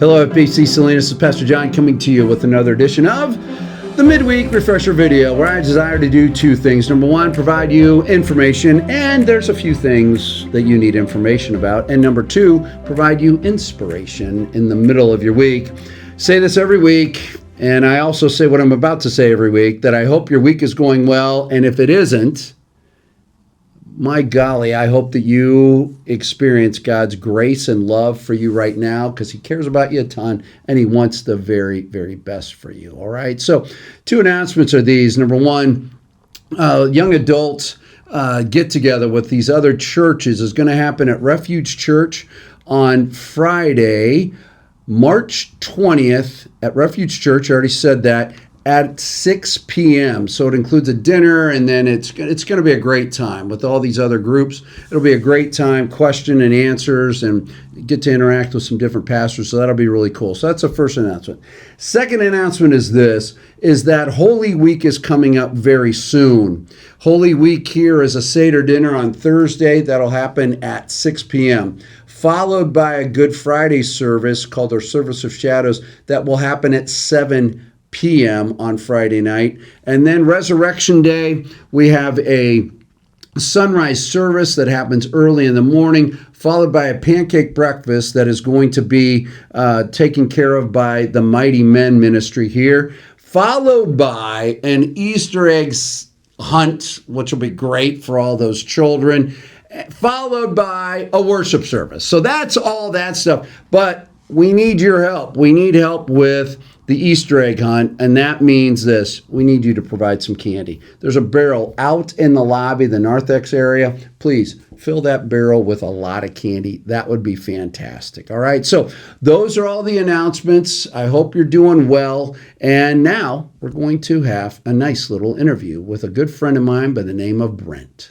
Hello, FBC Salinas. This is Pastor John coming to you with another edition of the Midweek Refresher video, where I desire to do two things. Number one, provide you information, and there's a few things that you need information about. And number two, provide you inspiration in the middle of your week. Say this every week, and I also say what I'm about to say every week, that I hope your week is going well, and if it isn't, my golly, I hope that you experience God's grace and love for you right now, because He cares about you a ton and He wants the very, very best for you. All right. So, two announcements are these. Number one, young adults get together with these other churches is going to happen at Refuge Church on Friday, March 20th at Refuge Church. I already said that. At 6 p.m. So it includes a dinner, and then it's going to be a great time with all these other groups. It'll be a great time, question and answers, and get to interact with some different pastors. So that'll be really cool. So that's the first announcement. Second announcement is that Holy Week is coming up very soon. Holy Week here is a Seder dinner on Thursday. That'll happen at 6 p.m. followed by a Good Friday service called our Service of Shadows that will happen at 7 p.m. on Friday night. And then Resurrection Day, we have a sunrise service that happens early in the morning, followed by a pancake breakfast that is going to be taken care of by the Mighty Men Ministry here, followed by an Easter egg hunt, which will be great for all those children, followed by a worship service. So that's all that stuff. But we need your help. We need help with the Easter egg hunt, and that means this. We need you to provide some candy. There's a barrel out in the lobby, the Narthex area. Please fill that barrel with a lot of candy. That would be fantastic. All right, so those are all the announcements. I hope you're doing well. And now we're going to have a nice little interview with a good friend of mine by the name of Brent.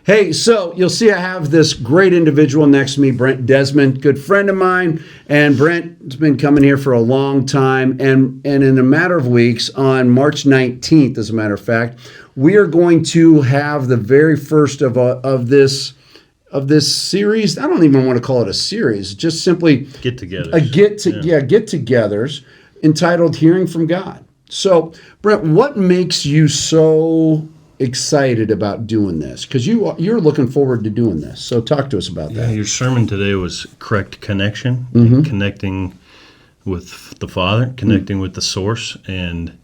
Hey, so you'll see I have this great individual next to me, Brent Desmond, good friend of mine. And Brent's been coming here for a long time. And in a matter of weeks, on March 19th, as a matter of fact, we are going to have the very first of this series. I don't even want to call it a series, just simply get-togethers entitled Hearing from God. So, Brent, what makes you so excited about doing this? Because you're looking forward to doing this. So talk to us about that. Your sermon today was correct connection, connecting with the Father, connecting with the source, and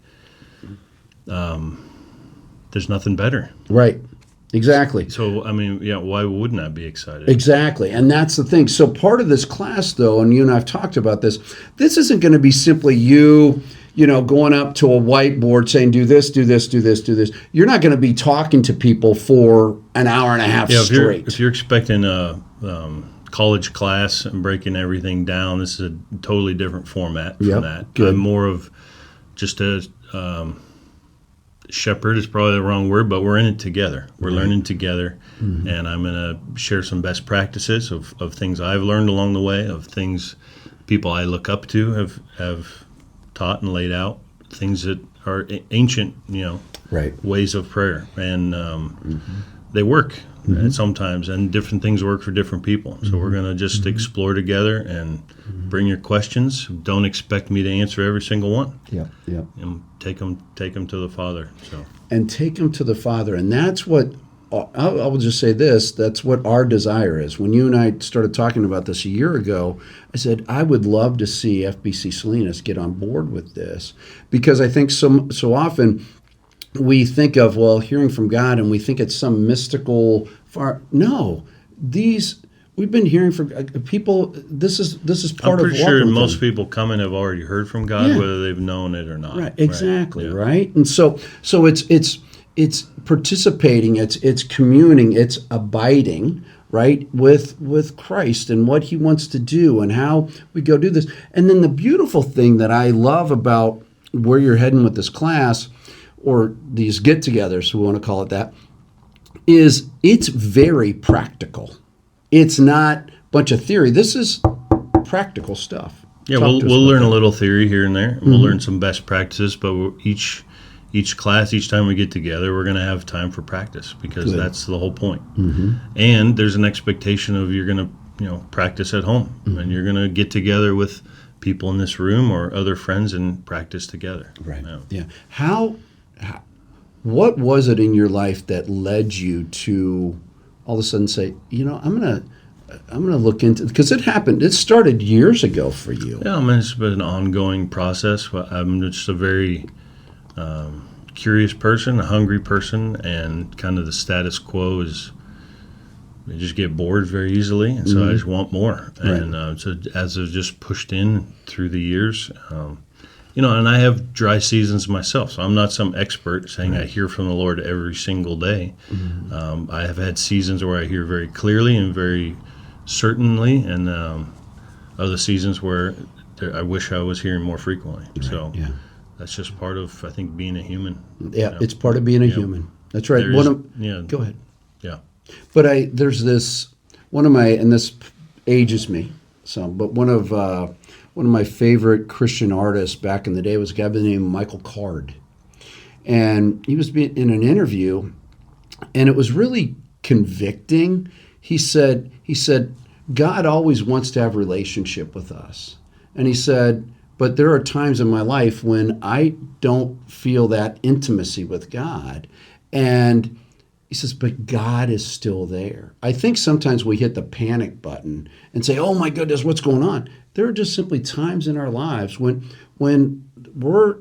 there's nothing better. Right. Exactly. So, I mean, why wouldn't I be excited? Exactly. And that's the thing. So part of this class, though, and you and I have talked about this isn't going to be simply you going up to a whiteboard saying, do this, do this, do this, do this. You're not going to be talking to people for an hour and a half straight. If you're expecting a college class and breaking everything down, this is a totally different format from that. Good. I'm more of just a shepherd is probably the wrong word, but we're in it together. We're learning together, and I'm going to share some best practices of things I've learned along the way, of things people I look up to have taught and laid out, things that are ancient, ways of prayer, and they work sometimes, and different things work for different people. So we're going to just explore together and bring your questions. Don't expect me to answer every single one. And take them to the Father. And take them to the Father, and that's what. I will just say this, that's what our desire is. When you and I started talking about this a year ago, I said, I would love to see FBC Salinas get on board with this, because I think so often we think of, hearing from God, and we think it's some mystical No, we've been hearing from people. This is part of. I'm pretty sure most people come and have already heard from God, whether they've known it or not. Right, exactly, right? And so it's participating, it's communing, it's abiding, right, with Christ and what He wants to do and how we go do this. And then the beautiful thing that I love about where you're heading with this class, or these get-togethers, we want to call it that, is it's very practical. It's not a bunch of theory. This is practical stuff. Yeah, we'll learn a little theory here and there. And we'll learn some best practices, but each class, each time we get together, we're going to have time for practice, because that's the whole point. And there's an expectation of you're going to practice at home, and you're going to get together with people in this room or other friends and practice together. Right. Yeah. Yeah. What was it in your life that led you to all of a sudden say, I'm gonna look into, because it happened. It started years ago for you. Yeah, I mean, it's been an ongoing process. But I'm just a very curious person, a hungry person, and kind of the status quo is I just get bored very easily, and so I just want more. Right. And so as I've just pushed in through the years, and I have dry seasons myself, so I'm not some expert saying I hear from the Lord every single day. I have had seasons where I hear very clearly and very certainly, and other seasons where I wish I was hearing more frequently. So Yeah. that's just part of, I think, being a human. Yeah, it's part of being a human. That's right. Go ahead. Yeah. But there's this and this ages me some, but one of my favorite Christian artists back in the day was a guy by the name of Michael Card, and he was in an interview, and it was really convicting. He said, God always wants to have a relationship with us, and he said, but there are times in my life when I don't feel that intimacy with God, and he says, but God is still there. I think sometimes we hit the panic button and say, oh my goodness, what's going on? There are just simply times in our lives when we're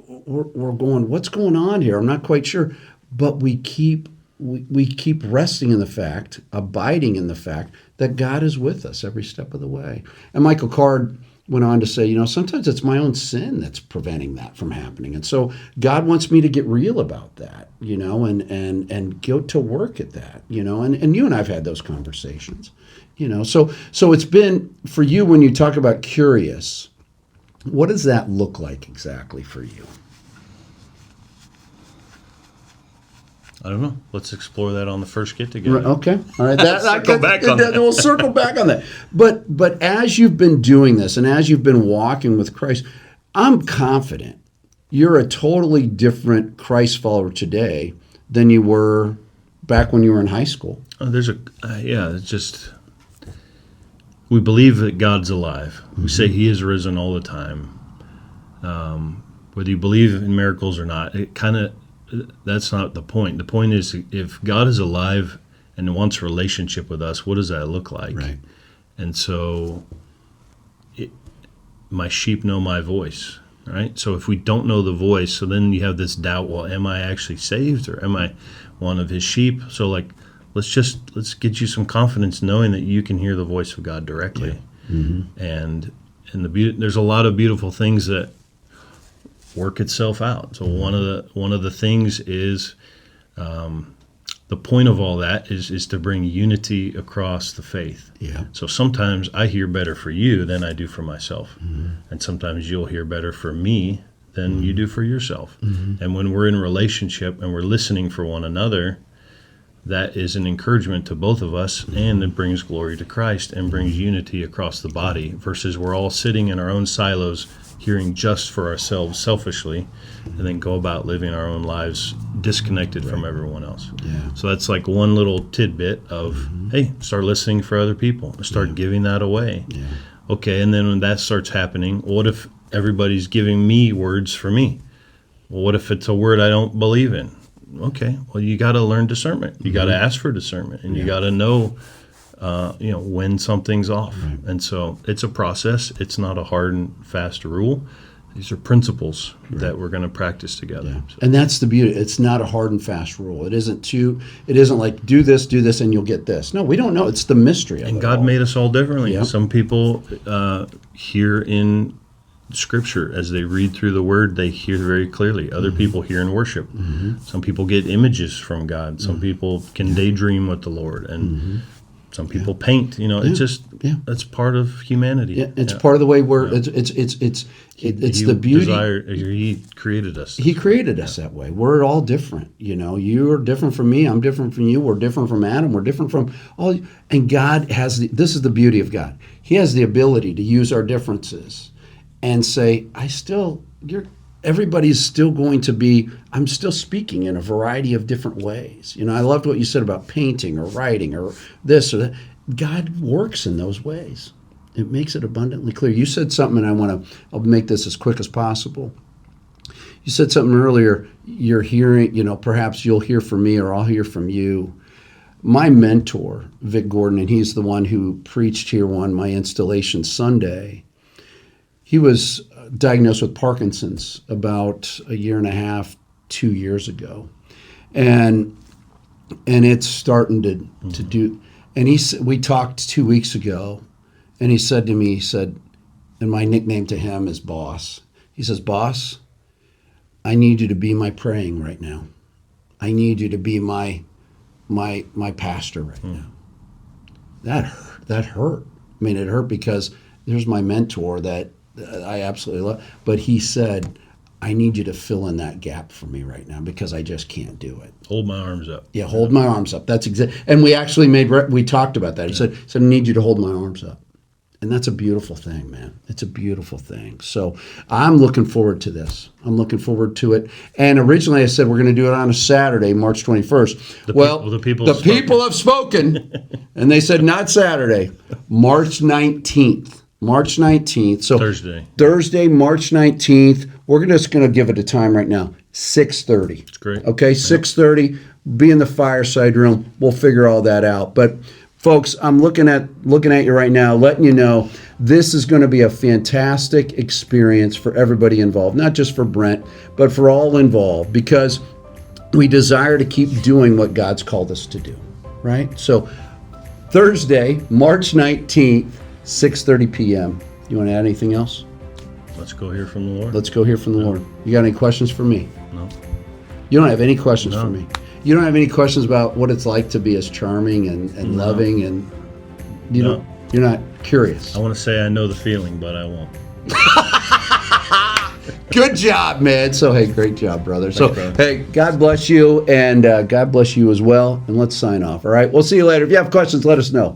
going, what's going on here? I'm not quite sure. But we keep resting in the fact, abiding in the fact that God is with us every step of the way. And Michael Card went on to say, sometimes it's my own sin that's preventing that from happening. And so God wants me to get real about that, and go to work at that, and you and I've had those conversations, so it's been for you when you talk about curious, what does that look like exactly for you? I don't know. Let's explore that on the first get together. Okay. All right. We'll circle back on that. But as you've been doing this and as you've been walking with Christ, I'm confident you're a totally different Christ follower today than you were back when you were in high school. It's just, we believe that God's alive. We say He is risen all the time. Whether you believe in miracles or not, that's not the point. The point is, if God is alive and wants a relationship with us, what does that look like? Right. And so, my sheep know my voice, right? So if we don't know the voice, so then you have this doubt, well, am I actually saved or am I one of His sheep? So let's get you some confidence knowing that you can hear the voice of God directly. Yeah. And there's a lot of beautiful things that work itself out. So one of the things is the point of all that is to bring unity across the faith. Yeah. So sometimes I hear better for you than I do for myself, and sometimes you'll hear better for me than you do for yourself. And when we're in a relationship and we're listening for one another, that is an encouragement to both of us, and it brings glory to Christ and brings unity across the body. Versus we're all sitting in our own silos, hearing just for ourselves selfishly, and then go about living our own lives disconnected from everyone else. Yeah. So that's like one little tidbit of, hey, start listening for other people, start giving that away. Yeah. Okay, and then when that starts happening, what if everybody's giving me words for me? Well, what if it's a word I don't believe in? Okay, well, you got to learn discernment. You got to ask for discernment, and you got to know when something's off. Right. And so it's a process. It's not a hard and fast rule. These are principles that we're going to practice together. Yeah. So. And that's the beauty. It's not a hard and fast rule. It isn't like do this, and you'll get this. No, we don't know. It's the mystery of it. And God made us all differently. Yep. Some people hear in Scripture as they read through the Word, they hear very clearly. Other people hear in worship. Some people get images from God. Some people can daydream with the Lord. And some people paint. It's just that's part of humanity. Yeah, it's part of the way it's the beauty. He created us. He created us that way. We're all different. You're different from me. I'm different from you. We're different from Adam. We're different from all. And God has this is the beauty of God. He has the ability to use our differences and say, everybody's still going to be, I'm still speaking in a variety of different ways. I loved what you said about painting or writing or this or that. God works in those ways. It makes it abundantly clear. You said something, and I'll make this as quick as possible. You said something earlier. You're hearing, perhaps you'll hear from me or I'll hear from you. My mentor, Vic Gordon, and he's the one who preached here on my installation Sunday. He was diagnosed with Parkinson's about a year and a half, 2 years ago. And it's starting to do, and we talked 2 weeks ago, and he said to me, and my nickname to him is Boss. He says, Boss, I need you to be my praying right now. I need you to be my pastor right now. That hurt. I mean, it hurt because there's my mentor that I absolutely love. But he said, I need you to fill in that gap for me right now because I just can't do it. Hold my arms up. Yeah, hold my arms up. That's exactly. And we actually we talked about that. He said, I need you to hold my arms up. And that's a beautiful thing, man. It's a beautiful thing. So I'm looking forward to this. I'm looking forward to it. And originally I said we're going to do it on a Saturday, March 21st. The people have spoken. And they said not Saturday, March 19th. March 19th. So Thursday, March 19th. We're just going to give it a time right now, 6:30. It's great. Okay, 6:30. Be in the fireside room. We'll figure all that out. But folks, I'm looking at you right now, letting you know this is going to be a fantastic experience for everybody involved, not just for Brent, but for all involved, because we desire to keep doing what God's called us to do, right? So Thursday, March 19th, 6:30 p.m. You want to add anything else? Let's go hear from the Lord. Let's go hear from the Lord. You got any questions for me? No. You don't have any questions for me? You don't have any questions about what it's like to be as charming and loving, and you're not curious? I want to say I know the feeling, but I won't. Good job, man. So, hey, great job, brother. Thanks, brother. Hey, God bless you, and God bless you as well. And let's sign off, all right? We'll see you later. If you have questions, let us know.